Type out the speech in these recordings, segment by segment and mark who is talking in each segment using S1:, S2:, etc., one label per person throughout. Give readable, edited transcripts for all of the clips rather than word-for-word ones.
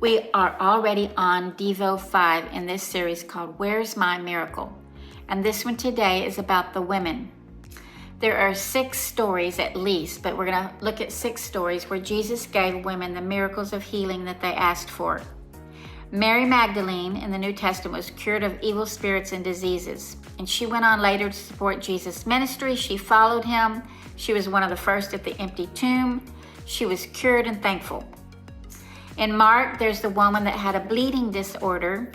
S1: We are already on Devo 5 in this series called Where's My Miracle? And this one today is about the women. There are 6 stories at least, but we're going to look at 6 stories where Jesus gave women the miracles of healing that they asked for. Mary Magdalene in the New Testament was cured of evil spirits and diseases, and she went on later to support Jesus' ministry. She followed him. She was one of the first at the empty tomb. She was cured and thankful. In Mark, there's the woman that had a bleeding disorder,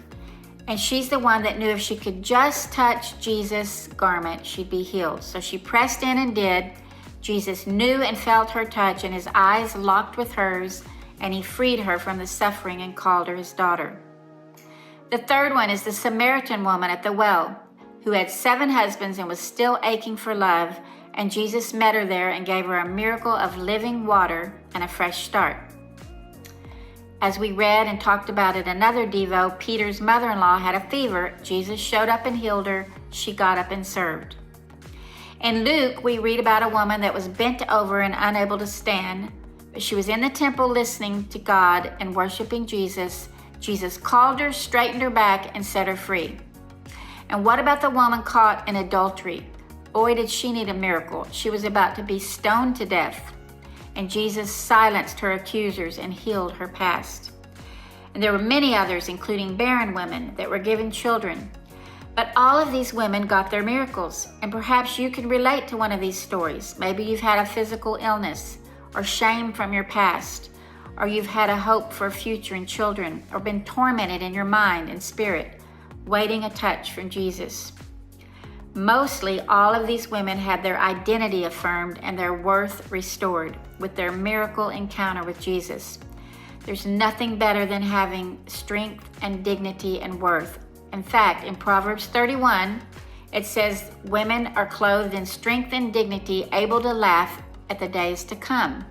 S1: and she's the one that knew if she could just touch Jesus' garment, she'd be healed. So she pressed in and did. Jesus knew and felt her touch, and his eyes locked with hers, and he freed her from the suffering and called her his daughter. The third one is the Samaritan woman at the well, who had 7 husbands and was still aching for love, and Jesus met her there and gave her a miracle of living water and a fresh start. As we read and talked about in another Devo, Peter's mother-in-law had a fever. Jesus showed up and healed her. She got up and served. In Luke, we read about a woman that was bent over and unable to stand, but she was in the temple listening to God and worshiping Jesus. Jesus called her, straightened her back, and set her free. And what about the woman caught in adultery? Boy, did she need a miracle. She was about to be stoned to death, and Jesus silenced her accusers and healed her past. And there were many others, including barren women that were given children. But all of these women got their miracles, and perhaps you can relate to one of these stories. Maybe you've had a physical illness or shame from your past, or you've had a hope for a future in children, or been tormented in your mind and spirit, waiting a touch from Jesus. Mostly, all of these women had their identity affirmed and their worth restored with their miracle encounter with Jesus. There's nothing better than having strength and dignity and worth. In fact, in Proverbs 31, it says, women are clothed in strength and dignity, able to laugh at the days to come.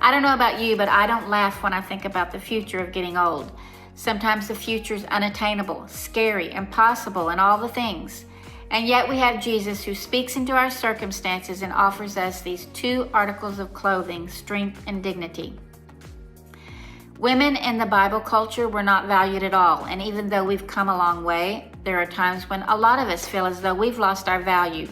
S1: I don't know about you, but I don't laugh when I think about the future of getting old. Sometimes the future is unattainable, scary, impossible, and all the things. And yet we have Jesus who speaks into our circumstances and offers us these 2 articles of clothing, strength and dignity. Women in the Bible culture were not valued at all, and even though we've come a long way, there are times when a lot of us feel as though we've lost our value.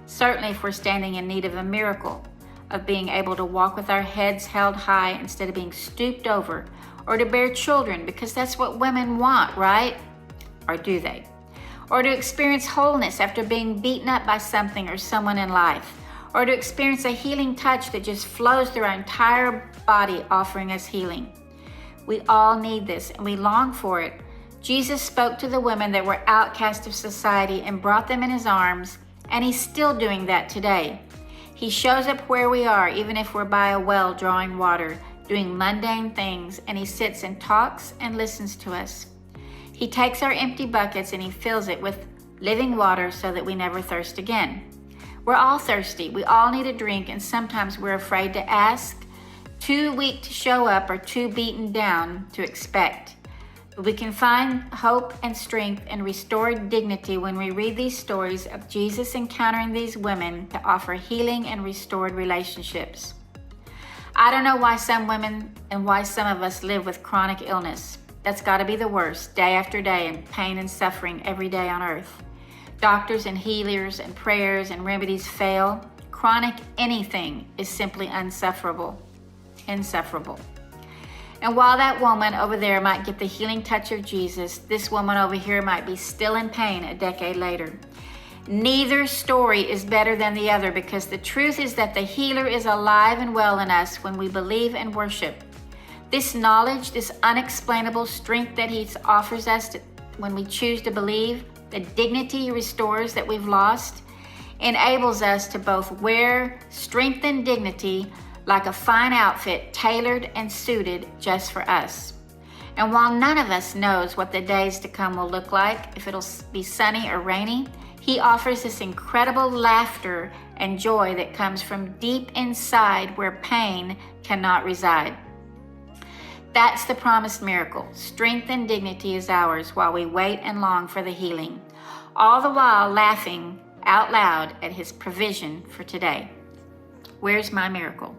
S1: Certainly if we're standing in need of a miracle, of being able to walk with our heads held high instead of being stooped over, or to bear children because that's what women want, right? Or do they? Or to experience wholeness after being beaten up by something or someone in life, or to experience a healing touch that just flows through our entire body, offering us healing. We all need this, and we long for it. Jesus spoke to the women that were outcast of society and brought them in his arms, and he's still doing that today. He shows up where we are, even if we're by a well drawing water, doing mundane things, and he sits and talks and listens to us. He takes our empty buckets and he fills it with living water so that we never thirst again. We're all thirsty. We all need a drink, and sometimes we're afraid to ask, too weak to show up, or too beaten down to expect. But we can find hope and strength and restored dignity when we read these stories of Jesus encountering these women to offer healing and restored relationships. I don't know why some women and why some of us live with chronic illness. That's got to be the worst, day after day, and pain and suffering every day on earth. Doctors and healers and prayers and remedies fail. Chronic anything is simply insufferable. And while that woman over there might get the healing touch of Jesus, this woman over here might be still in pain a decade later. Neither story is better than the other, because the truth is that the healer is alive and well in us when we believe and worship. This knowledge, this unexplainable strength that he offers us when we choose to believe, the dignity he restores that we've lost, enables us to both wear strength and dignity like a fine outfit tailored and suited just for us. And while none of us knows what the days to come will look like, if it'll be sunny or rainy, he offers this incredible laughter and joy that comes from deep inside where pain cannot reside. That's the promised miracle. Strength and dignity is ours while we wait and long for the healing, all the while laughing out loud at his provision for today. Where's my miracle?